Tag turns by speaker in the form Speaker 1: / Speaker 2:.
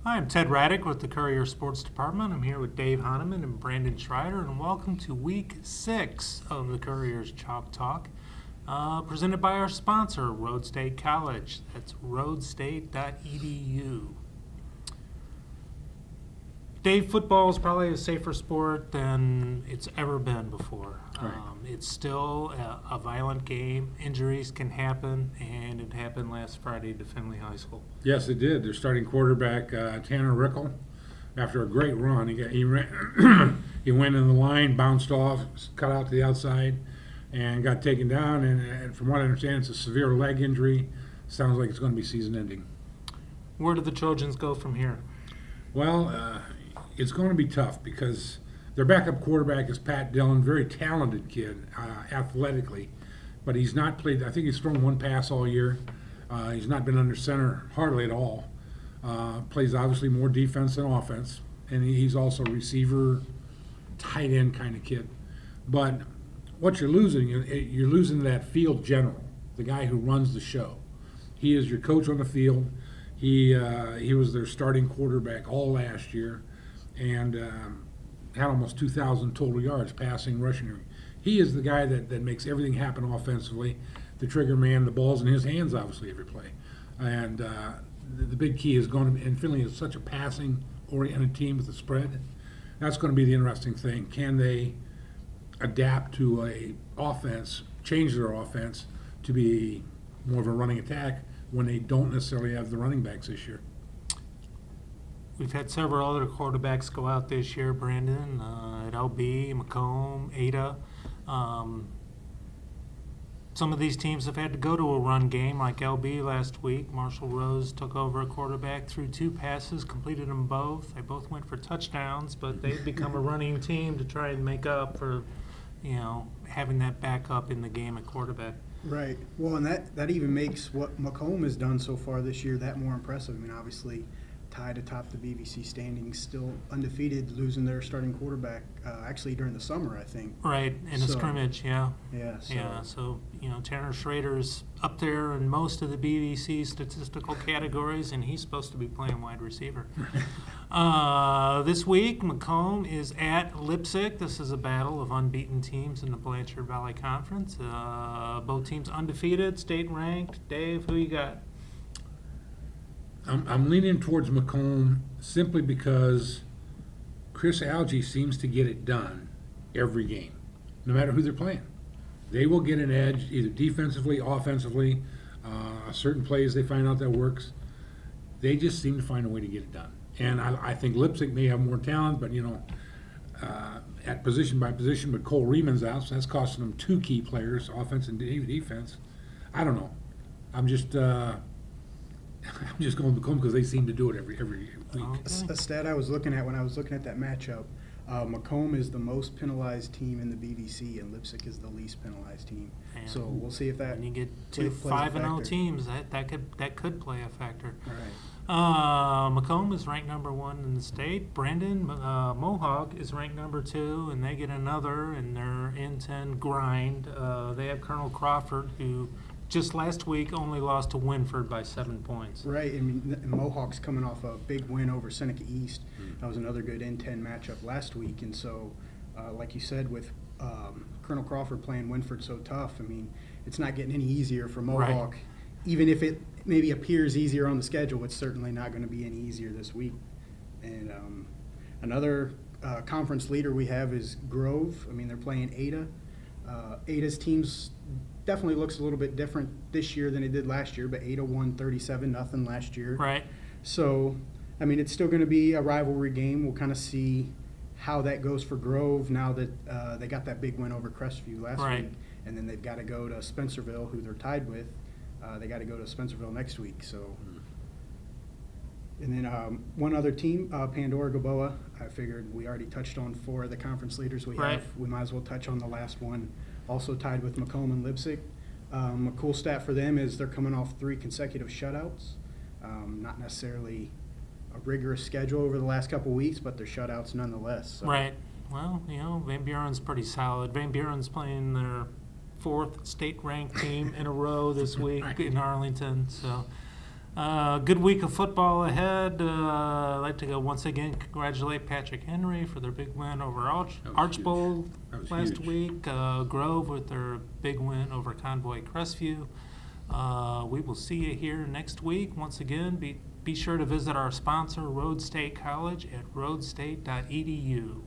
Speaker 1: Hi, I'm Ted Raddick with the Courier Sports Department. I'm here with Dave Hahnemann and Brandon Schreider, and welcome to Week 6 of the Courier's Chalk Talk, presented by our sponsor, Road State College. That's roadstate.edu. Dave, football is probably a safer sport than it's ever been before.
Speaker 2: Right.
Speaker 1: It's still a violent game. Injuries can happen, and it happened last Friday to Findlay High School.
Speaker 2: Yes, it did. Their starting quarterback, Tanner Rickeyll, after a great run, he ran, he went in the line, bounced off, cut out to the outside, and got taken down. And from what I understand, it's a severe leg injury. Sounds like it's going to be season-ending.
Speaker 1: Where do the Trojans go from here?
Speaker 2: Well, it's going to be tough because their backup quarterback is Pat Dillon, very talented kid, athletically, but he's not played. I think he's thrown one pass all year. He's not been under center hardly at all. Plays obviously more defense than offense, and he's also a receiver, tight end kind of kid. But what you're losing that field general, the guy who runs the show. He is your coach on the field. He was their starting quarterback all last year, and had almost 2,000 total yards, passing, rushing. He is the guy that makes everything happen offensively. The trigger man, the ball's in his hands, obviously, every play. And the big key is going to be, and Finley is such a passing-oriented team with the spread. That's going to be the interesting thing. Can they adapt to a offense, change their offense to be more of a running attack when they don't necessarily have the running backs this year?
Speaker 1: We've had several other quarterbacks go out this year, Brandon, at LB, Macomb, Ada. Some of these teams have had to go to a run game, like LB last week. Marshall Rose took over a quarterback, threw 2 passes, completed them both. They both went for touchdowns, but they've become a running team to try and make up for, having that backup in the game at quarterback.
Speaker 3: Right. Well, and that even makes what Macomb has done so far this year that more impressive. I mean, obviously, tied atop the BVC standings, still undefeated, losing their starting quarterback actually during the summer, I think.
Speaker 1: Right, in a scrimmage, yeah.
Speaker 3: Yeah.
Speaker 1: So Tanner Schrader's up there in most of the BVC statistical categories, and he's supposed to be playing wide receiver. This week, Macomb is at Leipzig. This is a battle of unbeaten teams in the Blanchard Valley Conference. Both teams undefeated, state ranked. Dave, who you got?
Speaker 2: I'm leaning towards Macomb simply because Chris Algie seems to get it done every game, no matter who they're playing. They will get an edge, either defensively, offensively. Certain plays they find out that works. They just seem to find a way to get it done. And I think Leipzig may have more talent, but at position by position. But Cole Rieman's out, so that's costing them 2 key players, offense and defense. I don't know. I'm just going to Macomb because they seem to do it every week.
Speaker 1: Okay.
Speaker 3: A stat I was looking at when I was looking at that matchup, Macomb is the most penalized team in the BVC, and Leipzig is the least penalized team.
Speaker 1: And
Speaker 3: so we'll see if that.
Speaker 1: When you get
Speaker 3: plays
Speaker 1: two
Speaker 3: a
Speaker 1: 5-0
Speaker 3: factor.
Speaker 1: teams, that could play a factor.
Speaker 3: All right.
Speaker 1: Macomb is ranked number 1 in the state. Brandon Mohawk is ranked number 2, and they get another in their N10 grind. They have Colonel Crawford, who just last week only lost to Winford by 7 points.
Speaker 3: Right. I mean, Mohawk's coming off a big win over Seneca East. That was another good N10 matchup last week. And so, like you said, with Colonel Crawford playing Winford so tough, I mean, it's not getting any easier for Mohawk.
Speaker 1: Right.
Speaker 3: Even if it maybe appears easier on the schedule, it's certainly not going to be any easier this week. And another conference leader we have is Grove. I mean, they're playing Ada. Ada's teams definitely looks a little bit different this year than it did last year, but Ada won 37-0 last year.
Speaker 1: Right.
Speaker 3: So, I mean, it's still going to be a rivalry game. We'll kind of see how that goes for Grove now that they got that big win over Crestview last
Speaker 1: Right.
Speaker 3: week. And then they've got to go to Spencerville, who they're tied with. They got to go to Spencerville next week. So, and then one other team, Pandora Gaboa. I figured we already touched on 4 of the conference leaders we
Speaker 1: Right.
Speaker 3: have. We might as well touch on the last one. Also tied with Macomb and Leipzig. A cool stat for them is they're coming off 3 consecutive shutouts. Not necessarily a rigorous schedule over the last couple weeks, but they're shutouts nonetheless. So.
Speaker 1: Right. Well, Van Buren's pretty solid. Van Buren's playing their 4th state-ranked team in a row this week in Arlington. So Good week of football ahead. I'd like to go once again congratulate Patrick Henry for their big win over
Speaker 2: That was
Speaker 1: Archbold
Speaker 2: huge. That was
Speaker 1: last
Speaker 2: huge.
Speaker 1: week. Grove with their big win over Convoy Crestview. We will see you here next week. Once again, be sure to visit our sponsor, Road State College, at roadstate.edu.